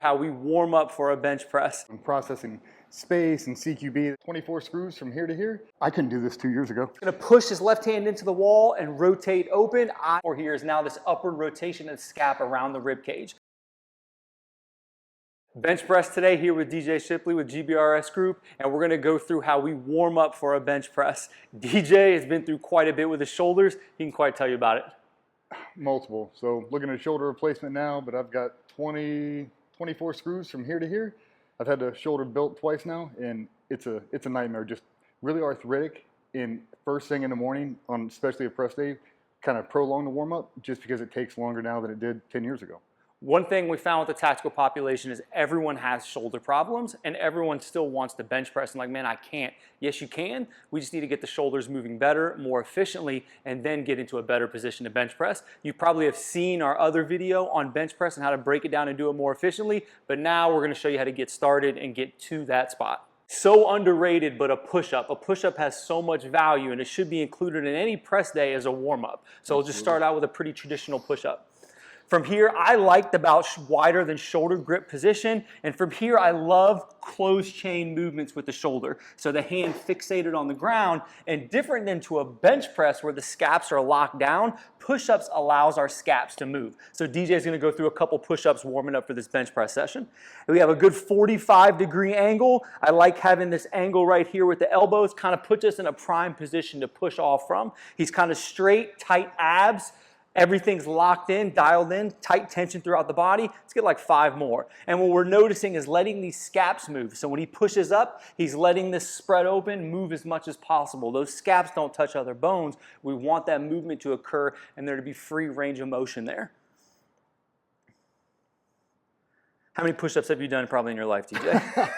How we warm up for a bench press. I'm processing space and CQB, 24 screws from here to here. I couldn't do this 2 years ago. Gonna push his left hand into the wall and rotate open. Or here is now this upward rotation of the scap around the rib cage. Bench press today here with DJ Shipley with GBRS Group, and we're gonna go through how we warm up for a bench press. DJ has been through quite a bit with his shoulders. He can quite tell you about it. Multiple. So looking at shoulder replacement now, but I've got 24 screws from here to here. I've had the shoulder built twice now, and it's a nightmare. Just really arthritic. And first thing in the morning, on especially a press day, kind of prolong the warm up just because it takes longer now than it did 10 years ago. One thing we found with the tactical population is everyone has shoulder problems and everyone still wants to bench press and like, man, I can't. Yes, you can. We just need to get the shoulders moving better, more efficiently, and then get into a better position to bench press. You probably have seen our other video on bench press and how to break it down and do it more efficiently, but now we're gonna show you how to get started and get to that spot. So underrated, but a push-up. A push-up has so much value and it should be included in any press day as a warm-up. So we'll just start out with a pretty traditional push-up. From here, I like the about wider than shoulder grip position. And from here, I love closed chain movements with the shoulder. So the hand fixated on the ground, and different than to a bench press where the scaps are locked down, push-ups allows our scaps to move. So DJ is gonna go through a couple push-ups warming up for this bench press session. And we have a good 45-degree angle. I like having this angle right here with the elbows, kind of puts us in a prime position to push off from. He's kind of straight, tight abs. Everything's locked in, dialed in, tight tension throughout the body. Let's get like 5 more. And what we're noticing is letting these scaps move. So when he pushes up, he's letting this spread open, move as much as possible. Those scaps don't touch other bones. We want that movement to occur and there to be free range of motion there. How many push-ups have you done probably in your life, DJ?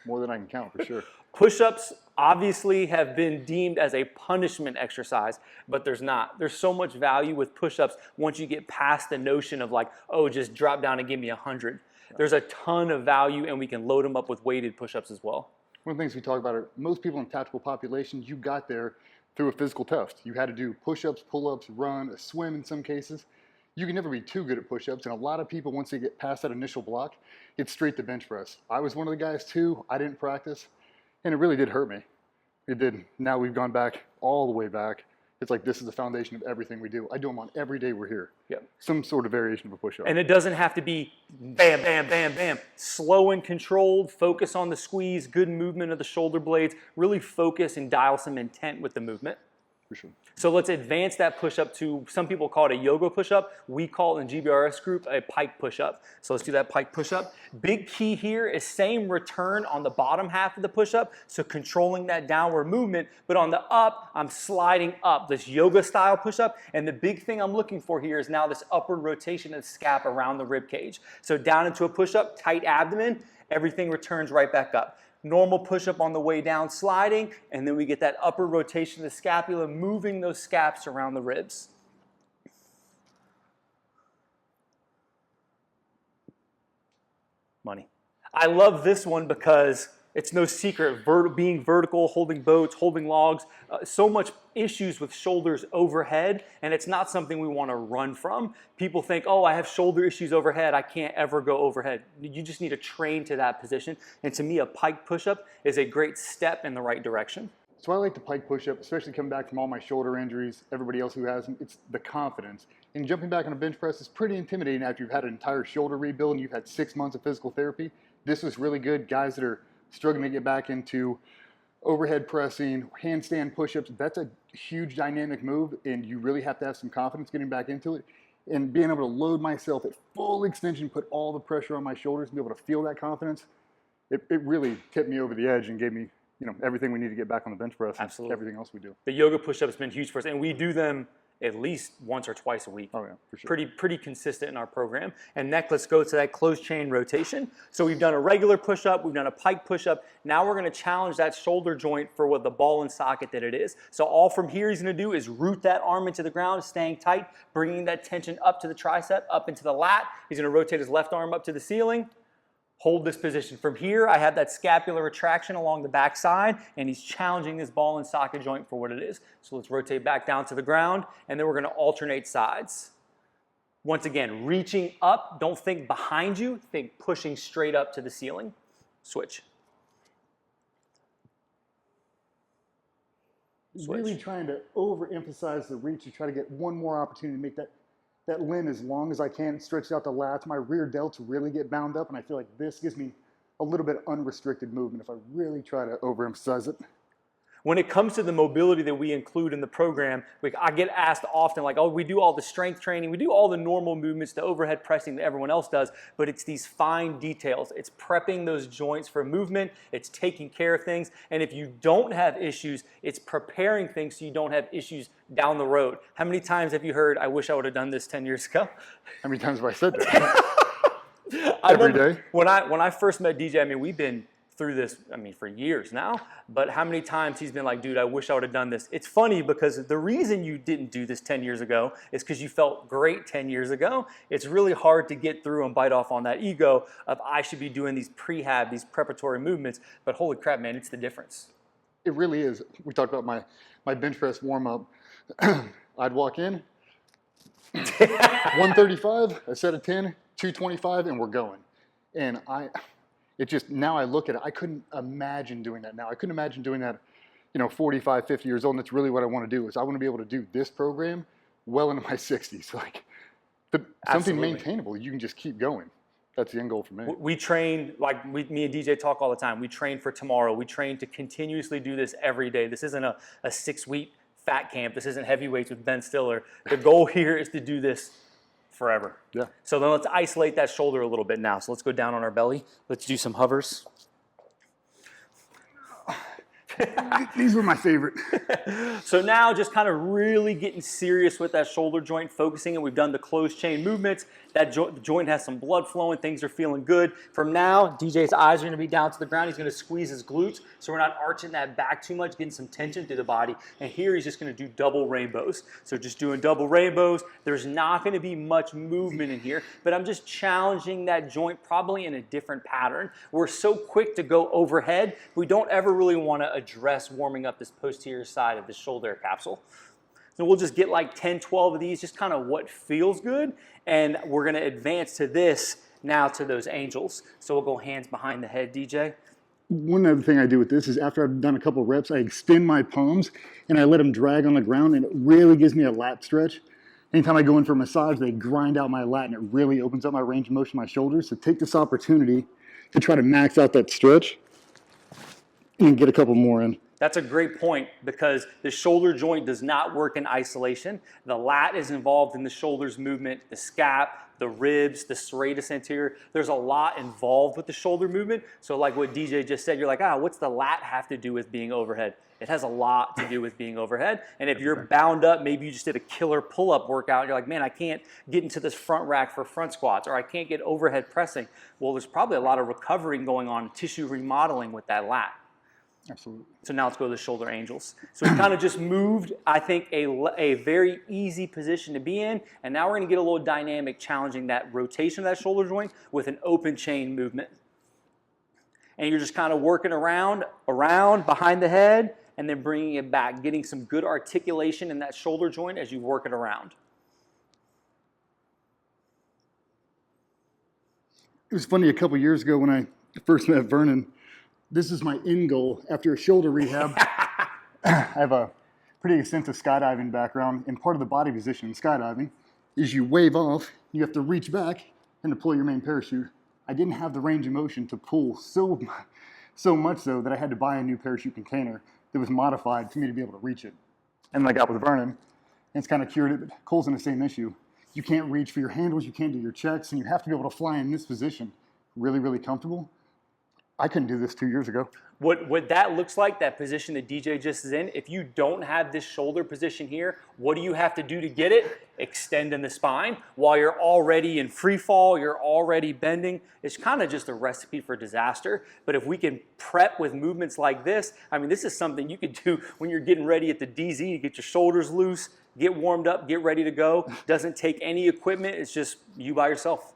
More than I can count for sure. Push-ups obviously have been deemed as a punishment exercise, but there's not. There's so much value with push-ups once you get past the notion of like, oh, just drop down and give me 100. There's a ton of value and we can load them up with weighted push-ups as well. One of the things we talk about are most people in tactical populations, you got there through a physical test. You had to do push-ups, pull-ups, run, a swim in some cases. You can never be too good at push-ups, and a lot of people, once they get past that initial block, get straight to bench press. I was one of the guys too. I didn't practice. And it really did hurt me. It did. Now we've gone back, all the way back. It's like this is the foundation of everything we do. I do them on every day we're here. Yep. Some sort of variation of a push-up. And it doesn't have to be bam, bam, bam, bam. Slow and controlled, focus on the squeeze, good movement of the shoulder blades. Really focus and dial some intent with the movement. For sure. So let's advance that push-up to, some people call it a yoga push-up. We call it in GBRS Group a Pike push-up. So let's do that Pike push-up. Big key here is same return on the bottom half of the push-up, so controlling that downward movement, but on the up, I'm sliding up, this yoga style push-up, and the big thing I'm looking for here is now this upward rotation of the scap around the rib cage. So down into a push-up, tight abdomen, everything returns right back up. Normal push-up on the way down, sliding, and then we get that upper rotation of the scapula, moving those scaps around the ribs. Money. I love this one because it's no secret, being vertical, holding boats, holding logs, so much issues with shoulders overhead, and it's not something we want to run from. People think, oh, I have shoulder issues overhead, I can't ever go overhead. You just need to train to that position, and to me, a Pike push-up is a great step in the right direction. So I like the Pike push-up, especially coming back from all my shoulder injuries, everybody else who has them. It's the confidence. And jumping back on a bench press is pretty intimidating after you've had an entire shoulder rebuild and you've had 6 months of physical therapy. This was really good. Guys that are struggling to get back into overhead pressing, handstand push-ups, that's a huge dynamic move, and you really have to have some confidence getting back into it. And being able to load myself at full extension, put all the pressure on my shoulders, and be able to feel that confidence, it really tipped me over the edge and gave me, you know, everything we need to get back on the bench press. Absolutely. And everything else we do. The yoga push-up has been huge for us, and we do them at least once or twice a week. Oh yeah, for sure. Pretty consistent in our program. And next, let's go to that closed chain rotation. So we've done a regular push-up, we've done a Pike push-up. Now we're gonna challenge that shoulder joint for what the ball and socket that it is. So all from here he's gonna do is root that arm into the ground, staying tight, bringing that tension up to the tricep, up into the lat. He's gonna rotate his left arm up to the ceiling. Hold this position. From here, I have that scapular retraction along the back side, and he's challenging this ball and socket joint for what it is. So let's rotate back down to the ground, and then we're gonna alternate sides. Once again, reaching up, don't think behind you, think pushing straight up to the ceiling. Switch. Switch. Really trying to overemphasize the reach to try to get one more opportunity to make that limb as long as I can, stretch out the lats, my rear delts really get bound up, and I feel like this gives me a little bit of unrestricted movement if I really try to overemphasize it. When it comes to the mobility that we include in the program, I get asked often, like, oh, we do all the strength training, we do all the normal movements, the overhead pressing that everyone else does, but it's these fine details. It's prepping those joints for movement, it's taking care of things, and if you don't have issues, it's preparing things so you don't have issues down the road. How many times have you heard, I wish I would have done this 10 years ago? How many times have I said that? Every day? When I first met DJ, I mean, we've been through this, I mean, for years now, but how many times he's been like, dude, I wish I would have done this. It's funny because the reason you didn't do this 10 years ago is because you felt great 10 years ago. It's really hard to get through and bite off on that ego of I should be doing these prehab, these preparatory movements, but holy crap, man, it's the difference. It really is. We talked about my bench press warm up. I'd walk in, 135, a set of 10, 225, and we're going. And now I look at it, I couldn't imagine doing that now. I couldn't imagine doing that, 45, 50 years old, and that's really what I want to do, is I want to be able to do this program well into my 60s. Like, something maintainable, you can just keep going. That's the end goal for me. We train, like me and DJ talk all the time, we train for tomorrow. We train to continuously do this every day. This isn't a 6-week fat camp. This isn't heavyweights with Ben Stiller. The goal here is to do this forever. Yeah. So then let's isolate that shoulder a little bit now. So let's go down on our belly. Let's do some hovers. These were my favorite. So now just kind of really getting serious with that shoulder joint, focusing, and we've done the closed chain movements. That joint has some blood flowing, things are feeling good. From now, DJ's eyes are going to be down to the ground. He's going to squeeze his glutes, so we're not arching that back too much, getting some tension through the body. And here he's just going to do double rainbows. So just doing double rainbows. There's not going to be much movement in here, but I'm just challenging that joint probably in a different pattern. We're so quick to go overhead, we don't ever really want to address warming up this posterior side of the shoulder capsule. So we'll just get like 10, 12 of these, just kind of what feels good. And we're going to advance to this now to those angels. So we'll go hands behind the head, DJ. One other thing I do with this is after I've done a couple of reps, I extend my palms and I let them drag on the ground, and it really gives me a lat stretch. Anytime I go in for a massage, they grind out my lat and it really opens up my range of motion in my shoulders. So take this opportunity to try to max out that stretch and get a couple more in. That's a great point, because the shoulder joint does not work in isolation. The lat is involved in the shoulders movement, the scap, the ribs, the serratus anterior. There's a lot involved with the shoulder movement. So like what DJ just said, you're like, what's the lat have to do with being overhead? It has a lot to do with being overhead. And if you're bound up, maybe you just did a killer pull-up workout, you're like, man, I can't get into this front rack for front squats, or I can't get overhead pressing. Well, there's probably a lot of recovering going on, tissue remodeling with that lat. Absolutely. So now let's go to the shoulder angels. So we kind of just moved, I think, a very easy position to be in. And now we're going to get a little dynamic, challenging that rotation of that shoulder joint with an open chain movement. And you're just kind of working around, behind the head, and then bringing it back, getting some good articulation in that shoulder joint as you work it around. It was funny, a couple years ago when I first met Vernon, this is my end goal after a shoulder rehab. I have a pretty extensive skydiving background, and part of the body position in skydiving is you wave off, you have to reach back and deploy your main parachute. I didn't have the range of motion to pull so much so that I had to buy a new parachute container that was modified for me to be able to reach it. And then I got with Vernon, and it's kind of cured it, but Cole's in the same issue. You can't reach for your handles, you can't do your checks, and you have to be able to fly in this position really, really comfortable. I couldn't do this 2 years ago. What that looks like, that position that DJ just is in, if you don't have this shoulder position here, what do you have to do to get it? Extend in the spine. While you're already in free fall, you're already bending. It's kind of just a recipe for disaster. But if we can prep with movements like this, I mean, this is something you could do when you're getting ready at the DZ to get your shoulders loose, get warmed up, get ready to go. Doesn't take any equipment. It's just you by yourself.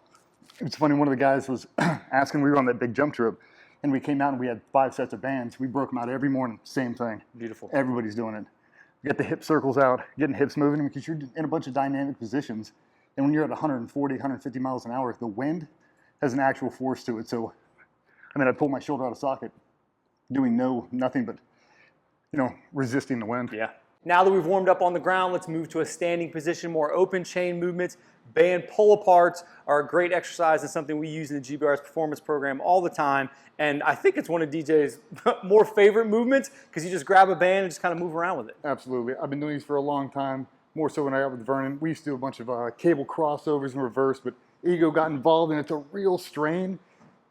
It's funny, one of the guys was asking, we were on that big jump trip, and we came out and we had 5 sets of bands. We broke them out every morning, same thing. Beautiful. Everybody's doing it. Get the hip circles out, getting hips moving, because you're in a bunch of dynamic positions. And when you're at 140, 150 miles an hour, the wind has an actual force to it. So, I mean, I pull my shoulder out of socket, doing nothing but, resisting the wind. Yeah. Now that we've warmed up on the ground, let's move to a standing position, more open chain movements. Band pull-aparts are a great exercise and something we use in the GBRS performance program all the time. And I think it's one of DJ's more favorite movements because you just grab a band and just kind of move around with it. Absolutely. I've been doing these for a long time, more so when I got with Vernon. We used to do a bunch of cable crossovers in reverse, but ego got involved and it's a real strain.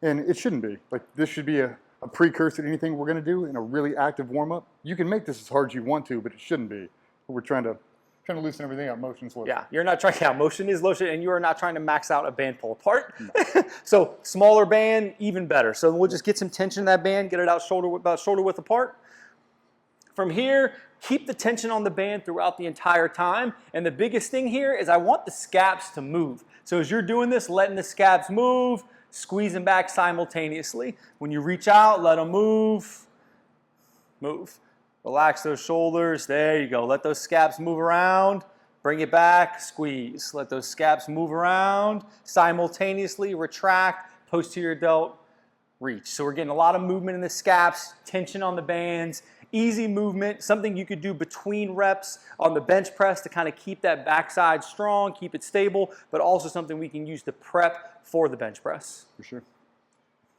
And it shouldn't be. Like, this should be a precursor to anything we're going to do in a really active warm-up. You can make this as hard as you want to, but it shouldn't be. We're trying to loosen everything out. Motion's lotion. Yeah, you're not trying to, motion is lotion, and you are not trying to max out a band pull apart. No. So smaller band, even better. So we'll just get some tension in that band, get it out about shoulder width apart. From here, keep the tension on the band throughout the entire time. And the biggest thing here is I want the scaps to move. So as you're doing this, letting the scaps move, squeeze them back simultaneously. When you reach out, let them move, move. Relax those shoulders. There you go. Let those scaps move around. Bring it back, squeeze. Let those scaps move around. Simultaneously retract, posterior delt, reach. So we're getting a lot of movement in the scaps, tension on the bands, easy movement, something you could do between reps on the bench press to kind of keep that backside strong, keep it stable, but also something we can use to prep for the bench press. For sure.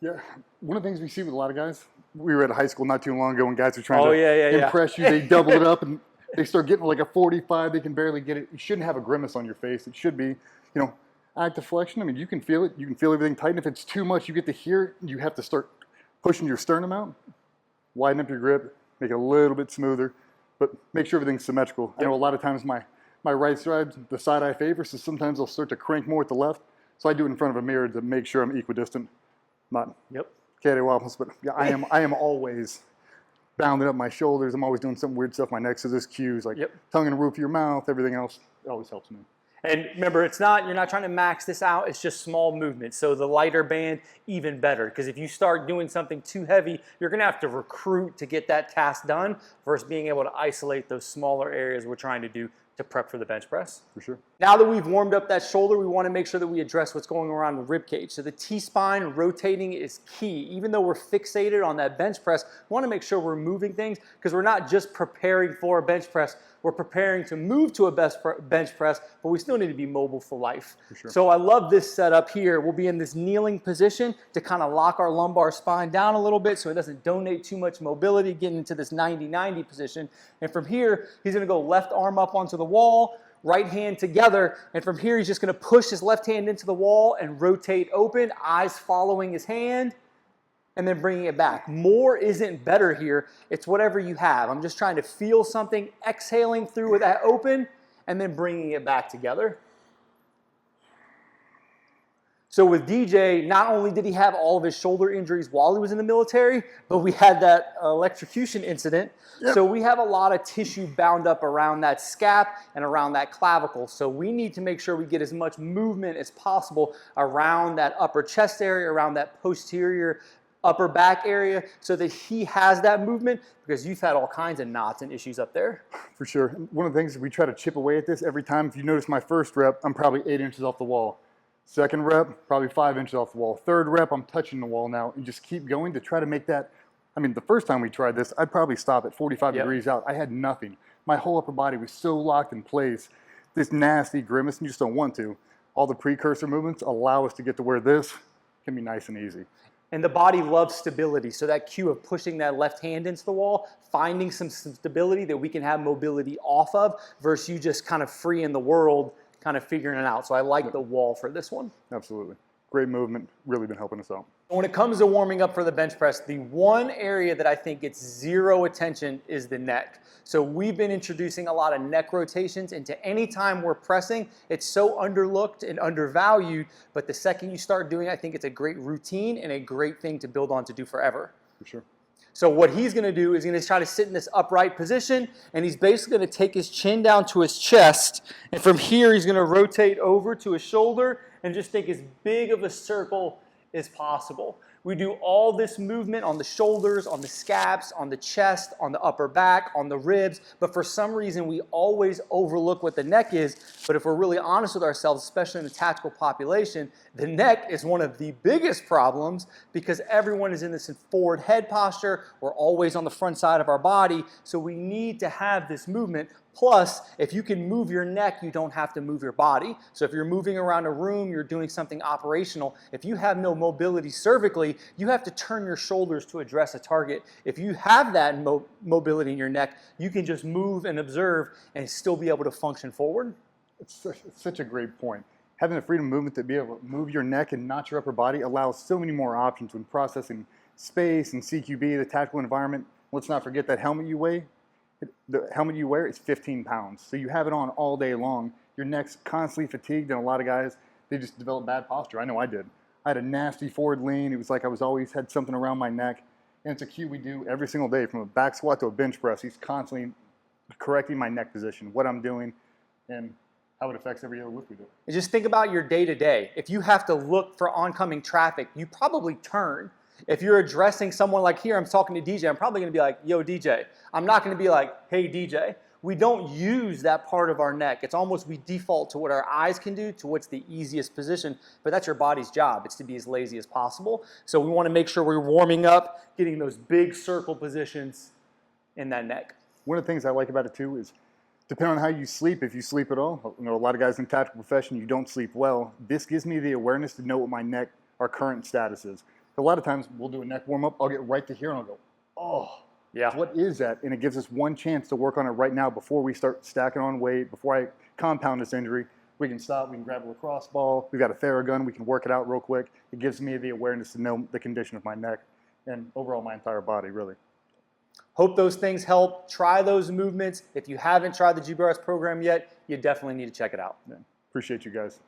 Yeah, one of the things we see with a lot of guys, we were at a high school not too long ago when guys are trying to impress you. They double it up and they start getting like a 45. They can barely get it. You shouldn't have a grimace on your face. It should be, active flexion. I mean, you can feel it. You can feel everything tighten. If it's too much, you get to hear it. You have to start pushing your sternum out, widen up your grip, make it a little bit smoother, but make sure everything's symmetrical. I know a lot of times my right side, the side I favor, so sometimes I'll start to crank more at the left. So I do it in front of a mirror to make sure I'm equidistant. Not cattywampus, but yeah, I am always bounding up my shoulders. I'm always doing some weird stuff my neck. So there's cues like tongue in the roof of your mouth, everything else. It always helps me. And remember, you're not trying to max this out. It's just small movements. So the lighter band, even better. Because if you start doing something too heavy, you're going to have to recruit to get that task done versus being able to isolate those smaller areas we're trying to do to prep for the bench press. For sure. Now that we've warmed up that shoulder, we want to make sure that we address what's going around the rib cage. So the T-spine rotating is key. Even though we're fixated on that bench press, we want to make sure we're moving things because we're not just preparing for a bench press. We're preparing to move to a bench press, but we still need to be mobile for life. For sure. So I love this setup here. We'll be in this kneeling position to kind of lock our lumbar spine down a little bit so it doesn't donate too much mobility, getting into this 90-90 position. And from here, he's going to go left arm up onto the wall, right hand together, and from here he's just going to push his left hand into the wall and rotate open, eyes following his hand, and then bringing it back. More isn't better here. It's whatever you have. I'm just trying to feel something, exhaling through with that open, and then bringing it back together. So with DJ, not only did he have all of his shoulder injuries while he was in the military, but we had that electrocution incident. Yep. So we have a lot of tissue bound up around that scap and around that clavicle. So we need to make sure we get as much movement as possible around that upper chest area, around that posterior upper back area, so that he has that movement, because you've had all kinds of knots and issues up there. For sure. One of the things is we try to chip away at this every time. If you notice my first rep, I'm probably 8 inches off the wall. Second rep, probably 5 inches off the wall. Third rep, I'm touching the wall now, and just keep going to try to make that. I mean, the first time we tried this, I'd probably stop at 45 degrees out. I had nothing. My whole upper body was so locked in place. This nasty grimace, and you just don't want to. All the precursor movements allow us to get to where this can be nice and easy. And the body loves stability. So that cue of pushing that left hand into the wall, finding some stability that we can have mobility off of versus you just kind of free in the world, kind of figuring it out. So I like the wall for this one. Absolutely. Great movement. Really been helping us out. When it comes to warming up for the bench press, the one area that I think gets zero attention is the neck. So we've been introducing a lot of neck rotations into any time we're pressing. It's so underlooked and undervalued, but the second you start doing it, I think it's a great routine and a great thing to build on to do forever. For sure. So what he's going to do is going to try to sit in this upright position, and he's basically going to take his chin down to his chest, and from here he's going to rotate over to his shoulder and just take as big of a circle as possible. We do all this movement on the shoulders, on the scaps, on the chest, on the upper back, on the ribs, but for some reason we always overlook what the neck is. But if we're really honest with ourselves, especially in the tactical population, the neck is one of the biggest problems because everyone is in this forward head posture. We're always on the front side of our body, so we need to have this movement. Plus, if you can move your neck, you don't have to move your body. So if you're moving around a room, you're doing something operational, if you have no mobility cervically, you have to turn your shoulders to address a target. If you have that mobility in your neck, you can just move and observe and still be able to function forward. It's such a great point. Having the freedom of movement to be able to move your neck and not your upper body allows so many more options when processing space and CQB, the tactical environment. Let's not forget that the helmet you wear is 15 pounds. So you have it on all day long. Your neck's constantly fatigued, and a lot of guys, they just develop bad posture. I know I did. I had a nasty forward lean. It was like I was always had something around my neck. And it's a cue we do every single day, from a back squat to a bench press. He's constantly correcting my neck position, what I'm doing, and how it affects every other lift we do. And just think about your day-to-day. If you have to look for oncoming traffic, you probably turn. If you're addressing someone like here, I'm talking to DJ, I'm probably gonna be like, yo, DJ. I'm not gonna be like, hey, DJ. We don't use that part of our neck. It's almost we default to what our eyes can do, to what's the easiest position, but that's your body's job. It's to be as lazy as possible. So we wanna make sure we're warming up, getting those big circle positions in that neck. One of the things I like about it too is, depending on how you sleep, if you sleep at all, a lot of guys in the tactical profession, you don't sleep well. This gives me the awareness to know what my neck, our current status is. A lot of times we'll do a neck warm up, I'll get right to here and I'll go, oh, yeah, what is that? And it gives us one chance to work on it right now before we start stacking on weight, before I compound this injury. We can stop, we can grab a lacrosse ball, we've got a Theragun, we can work it out real quick. It gives me the awareness to know the condition of my neck and overall my entire body, really. Hope those things help. Try those movements. If you haven't tried the GBRS program yet, you definitely need to check it out. Yeah. Appreciate you guys.